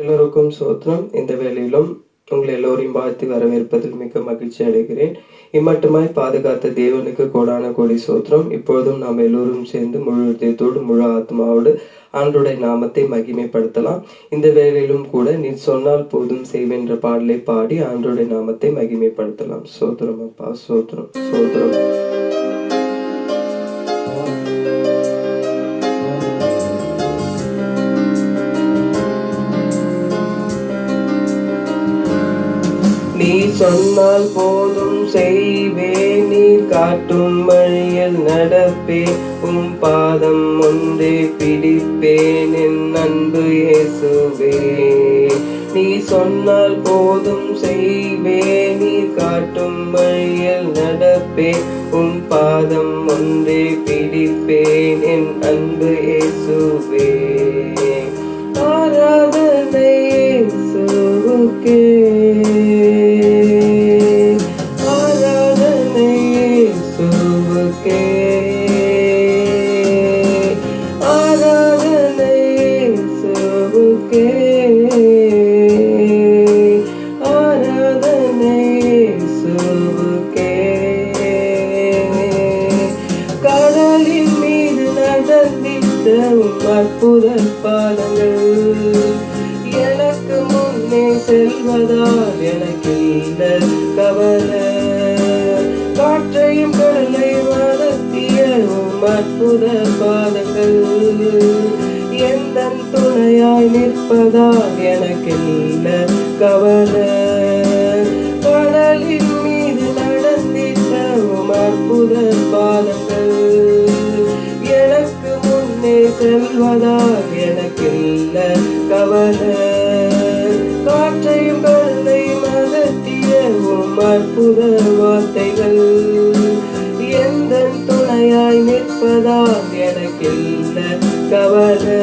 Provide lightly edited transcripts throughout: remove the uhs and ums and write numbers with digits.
எல்லோருக்கும் சோத்திரம். இந்த வேளையிலும் உங்கள் எல்லோரையும் வாழ்த்தி வரவேற்பதில் மிக மகிழ்ச்சி அடைகிறேன். இம்மட்டுமாய் பாதுகாத்த தேவனுக்கு கோடான கோடி சோத்திரம். இப்பொழுதும் நாம் எல்லோரும் சேர்ந்து முழு இதயத்தோடு முழு ஆத்மாவோடு ஆண்டோடைய நாமத்தை மகிமைப்படுத்தலாம். இந்த வேளையிலும் கூட நீ சொன்னால் போதும் செய்வென்ற பாடலை பாடி ஆண்டோடைய நாமத்தை மகிமைப்படுத்தலாம். சோத்திரம் அப்பா, சோத்திரம் சோத்திரம். நீ சொன்னால் போதும் செய்வேன், நீ காட்டும் வழியில் நடப்பேன், உம் பாதம் ஒன்றே பிடிப்பேன் என் அன்பு இயேசுவே. நீ சொன்னால் போதும் செய்வேன், நீ காட்டும் வழியில் நடப்பேன், உம் பாதம் ஒன்றே பிடிப்பேன் என் அன்பு இயேசுவே. ஆராதனை இயேசுவுக்கே, கடலின் மீது நடந்திட்ட அற்புத பாதங்கள் எனக்கு முன்னே செல்வதால் எனக்கு இல்ல கவலை. காற்றையும் கடலை வளர்த்திய அற்புத பாதங்கள் எந்த துணையாய் நிற்பதால் எனக்கு இல்ல கவலை. கடலின் மீது நடந்திட்ட அற்புத பாதங்கள் எனக்கு முன்னே செல்வதால் எனக்கு இல்ல கவலை. காற்றையும் கடலை மகத்திய அற்புத வார்த்தைகள் எந்த துணையாய் நிற்பதால் எனக்கு இல்ல கவலை.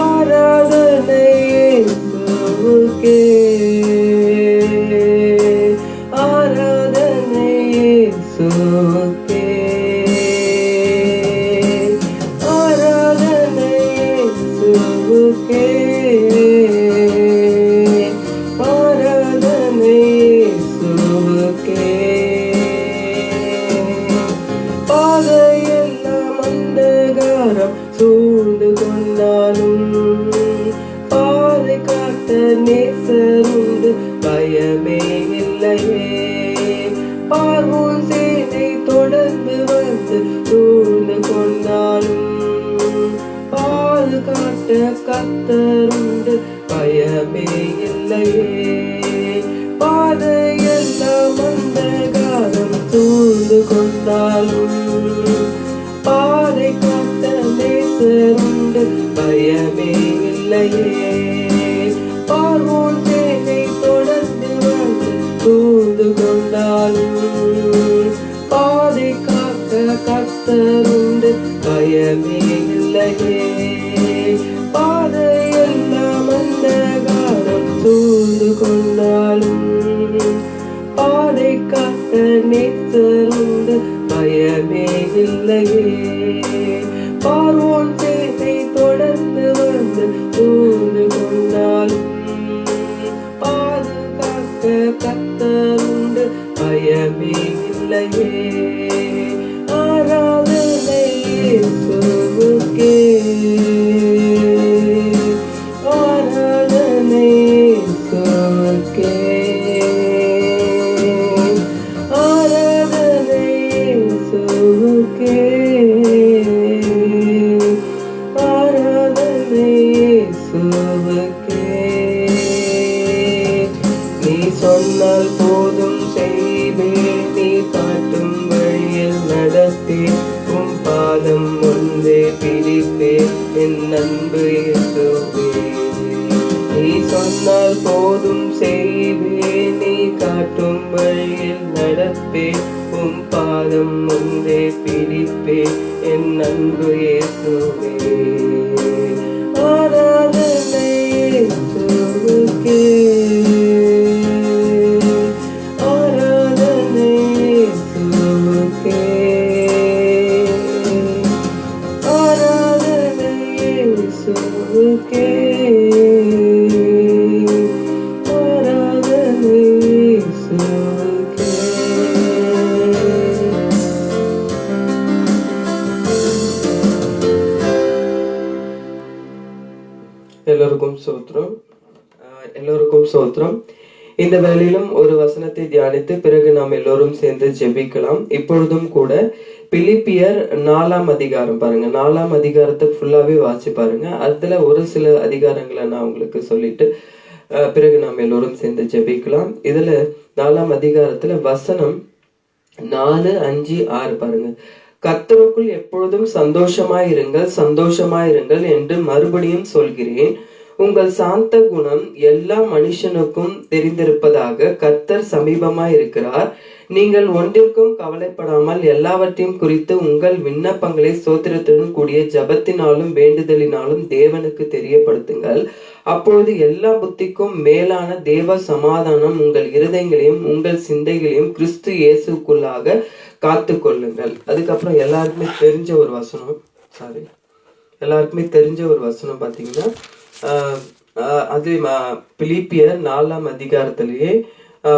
ஆராதனை இயேசுவுக்கே, ஆராதனை இயேசுவுக்கே, ஆராதனை இயேசுவுக்கே, ஆராதனை இயேசுவுக்கே. பாதையெல்லாம் அந்தகாரம் சூழ்ந்து கொண்டாலும் பாதை காட்ட நேசருண்டு பயமே இல்லையே. பார்வோன் சேனை தொடர்ந்து வந்து சூழ்ந்து கொண்டாலும் பாதுகாட்ட கர்த்தருண்டு பயமே இல்லையே. பாதையெல்லாம் அந்தகாரம் சூழ்ந்து கொண்டாலும் பாதை காட்ட நேசருண்டு பயமே இல்லையே. பார்வோன் சேனை தொடர்ந்து வந்து சூழ்ந்து கொண்டாலும் பாதை காக்க கர்த்தருண்டு பயமே இல்லையே. பாதையெல்லாம் அந்தகாரம் சூழ்ந்து கொண்டாலும் பாதை காக்க நேசருண்டு பயமே இல்லையே. பார்வோன் சேனை தொடர்ந்து வந்து சூழ்ந்து கொண்டாலும் பாதுகாக்க கர்த்தருண்டு பயமே இல்லையே. ஆராதனை இயேசுவுக்கே, ஆராதனை இயேசுவுக்கே, ஆராதனை இயேசுவுக்கே, ஆராதனை இயேசுவுக்கே. நீ சொன்னால் போதும் செய்வேன், நீ காட்டும் வழியில் நடப்பேன், உம் பாதம் ஒன்றே பிடிப்பேன் என் அன்பு இயேசுவே. நீ சொன்னால் போதும் செய்வேன், நீ காட்டும் வழியில் நடப்பேன், உம் பாதம் ஒன்றே பிடிப்பேன் என் அன்பு இயேசுவே. ஆராதனை இயேசுவுக்கே, ஆராதனை இயேசுவுக்கே, ஆராதனை இயேசுவுக்கே. எல்லோருக்கும் சோத்திரம். எல்லோருக்கும் சோத்திரம். இந்த வேளையிலும் ஒரு வசனத்தை தியானித்து பிறகு நாம் எல்லோரும் சேர்ந்து ஜெபிக்கலாம். இப்பொழுதும் கூட பிலிப்பியர் 4ஆம் அதிகாரம் பாருங்க. 4ஆம் அதிகாரத்தை ஃபுல்லாவே வாசி பாருங்க. அதுல ஒரு சில அதிகாரங்களை நான் உங்களுக்கு சொல்லிட்டு பிறகு நாம் எல்லோரும் சேர்ந்து ஜெபிக்கலாம். இதுல 4ஆம் அதிகாரத்துல வசனம் 4, 5, 6 பாருங்க. கர்த்தருக்குள் எப்பொழுதும் சந்தோஷமாயிருங்கள் என்று மறுபடியும் சொல்கிறேன். உங்கள் சாந்த குணம் எல்லா மனுஷனுக்கும் தெரிந்திருப்பதாக கர்த்தர் சமீபமாய் இருக்கிறார். நீங்கள் ஒன்றிற்கும் கவலைப்படாமல் எல்லாவற்றையும் குறித்து உங்கள் விண்ணப்பங்களை ஸ்தோத்திரத்துடன் கூடிய ஜபத்தினாலும் வேண்டுதலினாலும் தேவனுக்கு தெரியப்படுத்துங்கள். அப்பொழுது எல்லா புத்திக்கும் மேலான தேவ சமாதானம் உங்கள் இருதயங்களையும் உங்கள் சிந்தைகளையும் கிறிஸ்து இயேசுக்குள்ளாக காத்து கொள்ளுங்கள். அதுக்கப்புறம் எல்லாருக்குமே தெரிஞ்ச ஒரு வசனம் பாத்தீங்கன்னா அது பிலிப்பியர் 4ஆம் அதிகாரத்திலேயே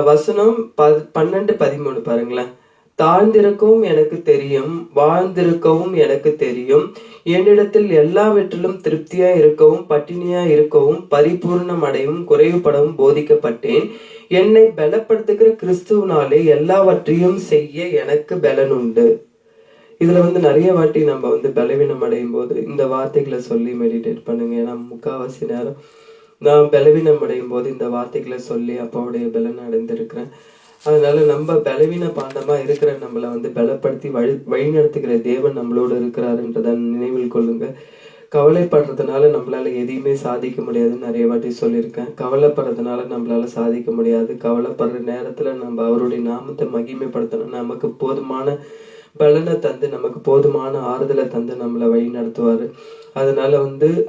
வசனம் 12, 13 பாருங்களேன். தாழ்ந்திருக்கவும் எனக்கு தெரியும், வாழ்ந்திருக்கவும் எனக்கு தெரியும். என்னிடத்தில் எல்லாவற்றிலும் திருப்தியா இருக்கவும் பட்டினியா இருக்கவும் பரிபூர்ணம் அடையவும் குறைவுபடவும் போதிக்கப்பட்டேன். என்னை பலப்படுத்துகிற கிறிஸ்துவனாலே எல்லாவற்றையும் செய்ய எனக்கு பலன் உண்டு. இதுல நிறைய வாட்டி நம்ம பலவீனம் அடையும் போது இந்த வார்த்தைகளை சொல்லி மெடிடேட் பண்ணுங்க. ஏன்னா முக்காவாசி நேரம் நான் பலவீனம் அடையும் போது இந்த வார்த்தைகளை சொல்லி அப்பாவுடைய பலன் அடைந்திருக்கிறேன். அதனால நம்ம பலவீன பாண்டமா இருக்கிற நம்மளை பலப்படுத்தி வழி நடத்துகிற தேவன் நம்மளோட இருக்கிறாருன்றத நினைவில் கொள்ளுங்க. கவலைப்படுறதுனால நம்மளால எதையுமே சாதிக்க முடியாதுன்னு நிறைய வாட்டி சொல்லியிருக்கேன். கவலைப்படுறதுனால நம்மளால சாதிக்க முடியாது. கவலைப்படுற நேரத்துல நம்ம அவருடைய நாமத்தை மகிமைப்படுத்தணும். நமக்கு போதுமான பலனை தந்து நமக்கு போதுமான ஆறுதலை தந்து நம்மளை வழி நடத்துவாரு. அதனால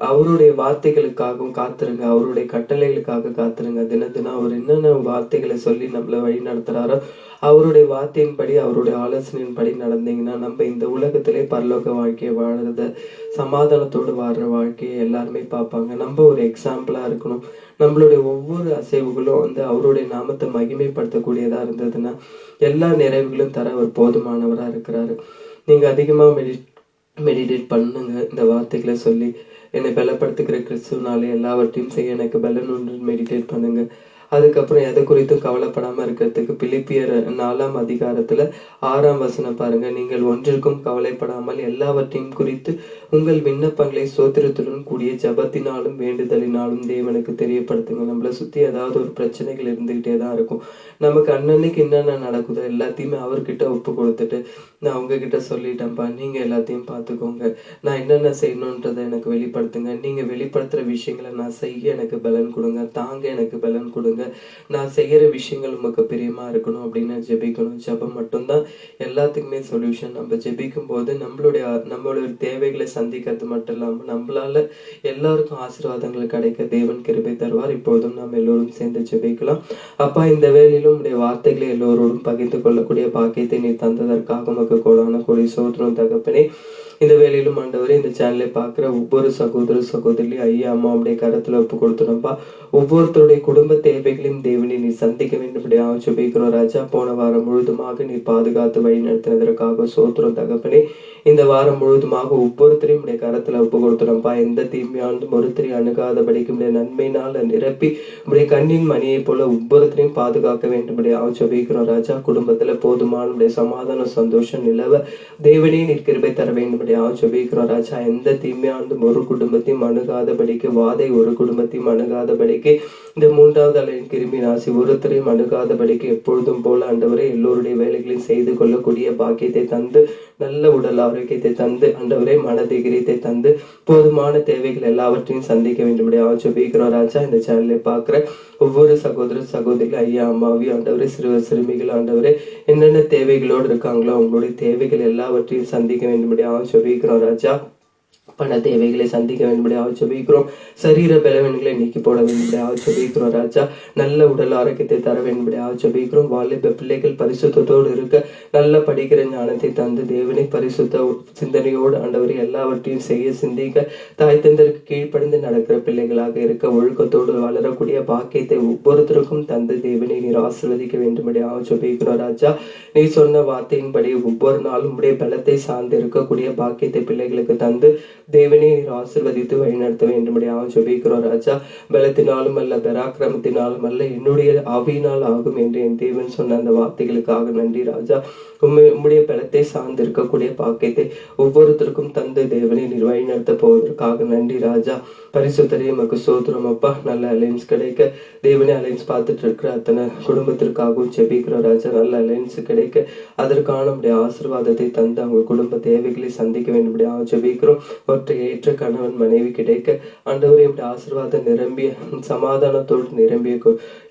அவருடைய வார்த்தைகளுக்காகவும் காத்துருங்க, அவருடைய கட்டளைகளுக்காக காத்துருங்க. தினம் அவர் என்னென்ன வார்த்தைகளை சொல்லி நம்மளை வழி நடத்துறாரோ அவருடைய வார்த்தையின்படி அவருடைய ஆலோசனையின்படி நடந்தீங்கன்னா நம்ம இந்த உலகத்திலே பரலோக வாழ்க்கையை வாழறத சமாதானத்தோடு வாழ்ற வாழ்க்கையை எல்லாருமே பார்ப்பாங்க. நம்ம ஒரு எக்ஸாம்பிளா இருக்கணும். நம்மளுடைய ஒவ்வொரு அசைவுகளும் அவருடைய நாமத்தை மகிமைப்படுத்தக்கூடியதா இருந்ததுன்னா எல்லா நிறைவுகளும் தர அவர் போதுமானவரா இருக்கிறாரு. நீங்க அதிகமா மெடிடேட் பண்ணுங்க. இந்த வார்த்தைகளை சொல்லி என்னை பலப்படுத்துகிற கிறிஸ்துவனாலே எல்லாவற்றையும் செய்ய எனக்கு பலன் உண்டு மெடிடேட் பண்ணுங்க. அதுக்கப்புறம் எதை குறித்தும் கவலைப்படாம இருக்கிறதுக்கு பிலிப்பியர் 4ஆம் அதிகாரத்துல 6ஆம் வசனம் பாருங்க. நீங்கள் ஒன்றிற்கும் கவலைப்படாமல் எல்லாவற்றையும் குறித்து உங்கள் விண்ணப்பங்களை ஸ்தோத்திரத்துடன் கூடிய ஜபத்தினாலும் வேண்டுதலினாலும் தேவனுக்கு தெரியப்படுத்துங்க. நம்மளை சுத்தி ஏதாவது ஒரு பிரச்சனைகள் இருந்துகிட்டே தான் இருக்கும். நமக்கு அன்னன்னைக்கு என்னென்ன நடக்குதோ எல்லாத்தையுமே அவர்கிட்ட ஒப்பு கொடுத்துட்டு நான் உங்ககிட்ட சொல்லிட்டேன்ப்பா, நீங்க எல்லாத்தையும் பார்த்துக்கோங்க, நான் என்னென்ன செய்யணுன்றதை எனக்கு வெளிப்படுத்துங்க, நீங்க வெளிப்படுத்துற விஷயங்களை நான் செய்ய எனக்கு பலன் கொடுங்க, தாங்க எனக்கு பலன் கொடுங்க, நான் செய்யற விஷயங்கள் உமக்கு பிரியமா இருக்கணும் அப்படின்னு ஜெபிக்கணும். ஜெபம் மட்டும்தான் எல்லாத்துக்குமே சொல்யூஷன். நம்ம ஜெபிக்கும் போது நம்மளுடைய தேவைகளை சந்திக்கிறது மட்டும் இல்லாம நம்மளால எல்லாருக்கும் ஆசீர்வாதங்கள் கிடைக்க தேவன் கிருபை தருவார். இப்போதும் நாம் எல்லோரும் சேர்ந்து ஜெபிக்கலாம். அப்பா, இந்த வேளையிலும் உடைய வார்த்தைகளை எல்லோரோடும் பகிர்ந்து கொள்ளக்கூடிய பாக்கியத்தை நீ தந்ததற்காக உமக்கு கோடான கோடி சோத்திரம் தகப்பனே. இந்த வேலையிலும் ஆண்டவரே, இந்த சேனலை பார்க்குற ஒவ்வொரு சகோதர சகோதரி ஐயா அம்மா உடைய கரத்துல ஒப்பு கொடுத்துனப்பா. ஒவ்வொருத்தருடைய குடும்ப தேவைகளையும் தேவனை நீ சந்திக்க வேண்டும் ஜெபிக்கிறோம் ராஜா. போன வாரம் முழுதுமாக நீ பாதுகாத்து வழி நடத்தினதற்காக சோத்திரம் தகப்பனே. இந்த வாரம் முழுதுமாக ஒவ்வொருத்தரையும் உடைய கரத்துல ஒப்பு கொடுத்துனப்பா. எந்த தீமையாண்டும் ஒருத்தரையும் அணுகாதபடிக்கு உடைய நன்மையினால் நிரப்பி உடைய கண்ணின் மணியை போல ஒவ்வொருத்தரையும் பாதுகாக்க வேண்டும் ஜெபிக்கிறோம் ராஜா. குடும்பத்துல போதுமான உடைய சமாதானம் சந்தோஷம் நிலவ தேவனே நீர் கிருபை தர வேண்டும் ஜெபிக்கிறோம் ராஜா. எந்த தீமையாண்டும் ஒரு குடும்பத்தையும் அணுகாதபடிக்கு, வாதை ஒரு குடும்பத்தையும் அணுகாதபடிக்கு, இந்த 3வது அலையின் கிருமி நாசி ஒருத்தரையும் அணுகாதபடிக்கு எப்பொழுதும் போல ஆண்டவரே எல்லோருடைய வேலைகளையும் செய்து கொள்ளக்கூடிய பாக்கியத்தை தந்து, நல்ல உடல் ஆரோக்கியத்தை தந்து, ஆண்டவரே மனதிகிரியத்தை தந்து, போதுமான தேவைகள் எல்லாவற்றையும் சந்திக்க வேண்டும் ஜெபிக்கிறோம் ராஜா. இந்த சேனலை பார்க்கிற ஒவ்வொரு சகோதர சகோதரிகள் ஐயா அம்மாவி ஆண்டவரே, சிறுவர் சிறுமிகள் ஆண்டவரே என்னென்ன தேவைகளோடு இருக்காங்களோ அவங்களுடைய தேவைகள் எல்லாவற்றையும் சந்திக்க வேண்டும் ஜெபிக்கிறோம் ராஜா. பண தேவைகளை சந்திக்க வேண்டும் ஜெபிக்கிறோம். சரீர பலவீனங்களை நீக்கி போட வேண்டும் ஜெபிக்கிறோம் ராஜா. நல்ல உடல் ஆரோக்கியத்தை தர வேண்டும் ஜெபிக்கிறோம். வாலிப பிள்ளைகள் பரிசுத்தத்தோடு இருக்க நல்ல படிக்கிற ஞானத்தை தந்து தேவனை பரிசுத்த சிந்தனையோடு ஆண்டவரை எல்லாவற்றையும் செய்ய சிந்திக்க தாய் தந்தருக்கு கீழ்ப்படிந்து நடக்கிற பிள்ளைகளாக இருக்க ஒழுக்கத்தோடு வளரக்கூடிய பாக்கியத்தை ஒவ்வொருத்தருக்கும் தந்து தேவனை நீர் ஆசீர்வதிக்க வேண்டும் ஜெபிக்கிறோம் ராஜா. நீ சொன்ன வார்த்தையின்படி ஒவ்வொரு நாளும் உடைய பலத்தை சார்ந்து இருக்கக்கூடிய பாக்கியத்தை பிள்ளைகளுக்கு தந்து தேவனே நீர் ஆசீர்வதித்து வழிநடத்த வேண்டும்படியாக ஜெபிக்கிறோம் ராஜா. பலத்தினாலும் அல்ல, பராக்கிரமத்தினாலும் அல்ல, என்னுடைய ஆவியினால் ஆகும் என்று என் தேவன் சொன்ன அந்த வார்த்தைகளுக்காக நன்றி ராஜா. உம்முடைய பலத்தை சார்ந்து இருக்கக்கூடிய பாக்கியத்தை ஒவ்வொருத்தருக்கும் தந்து தேவனை நீர் வழிநடத்த போவதற்காக நன்றி ராஜா. பரிசுத்தரே உமக்கு ஸ்தோத்திரம் அப்பா. நல்ல அலைன்ஸ் கிடைக்க தேவனே அலைன்ஸ் பார்த்துட்டு இருக்கிற அத்தனை குடும்பத்திற்காகவும் ஜெபிக்கிறோம் ராஜா. நல்ல அலைன்ஸ் கிடைக்க அதற்கான நம்முடைய ஆசீர்வாதத்தை தந்து அவங்க குடும்ப தேவைகளை சந்திக்க வேண்டும்படியாக ஜெபிக்கிறோம். ஒற்றை ஏற்ற கணவன் மனைவி கிடைக்க ஆண்டவரே நம்முடைய ஆசீர்வாதம் நிரம்பிய சமாதானத்தோடு நிரம்பிய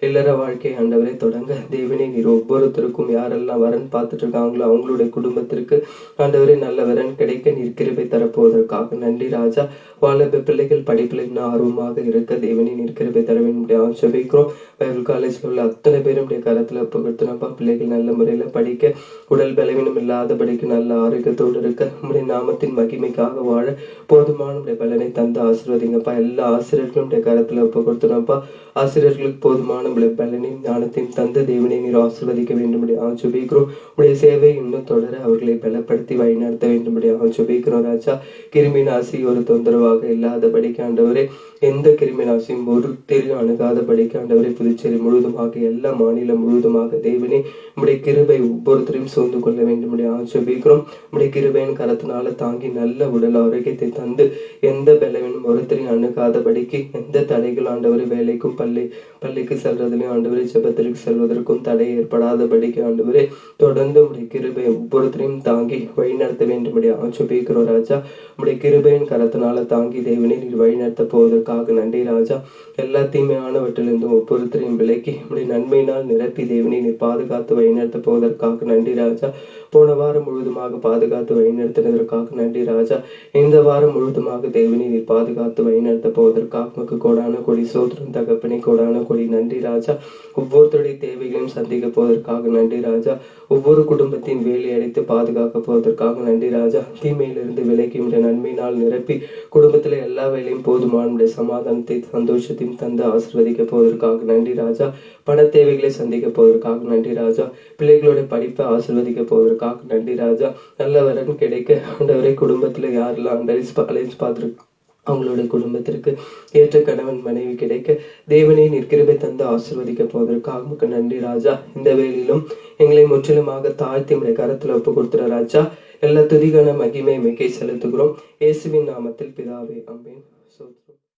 இல்லற வாழ்க்கை ஆண்டவரை தொடங்க தேவனே நீர் ஒவ்வொருத்தருக்கும் யாரெல்லாம் வரன் பார்த்துட்டு இருக்காங்களோ அவங்களுடைய குடும்பத்திற்கு ஆண்டவரே நல்ல வரன் கிடைக்க நீர் கிருபை தரப்போவதற்காக நன்றி ராஜா. வாலிப பிள்ளைகள் படிப்பில் இன்னும் ஆர்வமாக இருக்க தேவனே நீர் கிருபை தர வேண்டும்படியாக ஜெபிக்கிறோம். பைபிள் காலேஜ்ல உள்ள அத்தனை பேரும் கரத்துல ஒப்புக்கொடுத்தனப்பா. பிள்ளைகள் நல்ல முறையில படிக்க, உடல் பலவீனம் இல்லாதபடிக்கு நல்ல ஆரோக்கியத்தோடு இருக்க, உங்களுடைய நாமத்தின் மகிமைக்காக வாழ போதுமான பலனை தந்து ஆசீர்வதிங்கப்பா. எல்லா ஆசிரியர்களும் கரத்துல ஒப்புக்கொடுத்தனப்பா. ஆசிரியர்களுக்கு போதுமான பலனையும் ஞானத்தையும் தந்து தேவனை நீர் ஆசீர்வதிக்க வேண்டும்படியாக ஜெபிக்கிறோம். உடைய சேவை இன்னும் தொடர அவர்களை பலப்படுத்தி வழிநடத்த வேண்டும்படியாக ஜெபிக்கிறோம் ராஜா. கிருமி நாசி ஒரு தொந்தரவாக இல்லாதபடிக்கு ஆண்டவரே, எந்த கிருமி நாசியும் ஒரு தெரு அணுகாதபடிக்கு ஆண்டவரே, புதுச்சேரி முழுவதுமாக எல்லா மாநிலம் முழுவதுமாக தேவனே உடைய கிருபை ஒவ்வொருத்தரையும் சூழ்ந்து கொள்ள வேண்டும்படியாக ஜெபிக்கிறோம். உடைய கிருபையின் கரத்தினால தாங்கி நல்ல உடல் ஆரோக்கியத்தை தந்து எந்த பலவீனம் ஒருத்தரையும் அணுகாதபடிக்கு, எந்த தடைகள் ஆண்டவரை வேலைக்கும் பள்ளிக்கு செல்றதுலையும் ஆண்டவரை ஜெபத்திற்கு செல்வதற்கும் தடை ஏற்படாதபடிக்கு ஆண்டவரே தொடர்ந்து உடைய கிருபை ஒவ்வொருத்தரையும் தாங்கி வழிநடத்த வேண்டும்படியாக ஜெபிக்கிறோம் ராஜா. உடைய கிருபையின் கரத்தினால தாங்கி தேவனை நீர் வழிநடத்த போவதற்காக நன்றி ராஜா. எல்லா தீமையானவற்றிலிருந்தும் ஒவ்வொருத்தரையும் விலக்கி உடைய நன்மையினால் நிரப்பி தேவனை நீர் பாதுகாத்து வழிநடத்த போவதற்காக நன்றி ராஜா. போன வாரம் முழுவதுமாக பாதுகாத்து வழிநடத்தினதற்காக நன்றி ராஜா. இந்த வாரம் முழுவதுமாக தேவனை நீர் பாதுகாத்து வழிநடத்த போவதற்காக கோடான கொடி சோத்திரம் தகப்பனை, கோடான கொடி நன்றி ராஜா. ஒவ்வொருத்தருடைய தேவைகளையும் சந்திக்க போவதற்காக நன்றி ராஜா. ஒவ்வொரு குடும்பத்தின் வேலை அடைத்து பாதுகாக்க போவதற்காக நன்றி ராஜா. தீமையிலிருந்து விலக்கி நன்மையினால் நிரப்பி குடும்பத்துல எல்லா வேலையும் போதுமான சமாதானத்தை சந்தோஷத்தையும் தந்து ஆசீர்வதிக்க போவதற்காக நன்றி ராஜா. பண தேவைகளை சந்திக்க போவதற்காக நன்றி ராஜா. பிள்ளைகளுடைய படிப்பை ஆசீர்வதிக்க போவதற்காக நன்றி ராஜா. நல்ல வரன் கிடைக்க ஆண்டவரை குடும்பத்துல யாரெல்லாம் அலைன்ஸ் பார்த்துருக்கு அவங்களுடைய குடும்பத்திற்கு ஏற்ற கணவன் மனைவி கிடைக்க தேவனை நிற்கிருபை தந்து ஆசீர்வதிக்க போவதற்காக நன்றி ராஜா. இந்த வேளையிலும் எங்களை முற்றிலுமாக தாழ்த்தி உடைய கரத்துல ஒப்பு கொடுத்துற ராஜா. எல்லா துதிகான மகிமை மிகை செலுத்துகிறோம். இயேசுவின் நாமத்தில் பிதாவே, ஆமென்.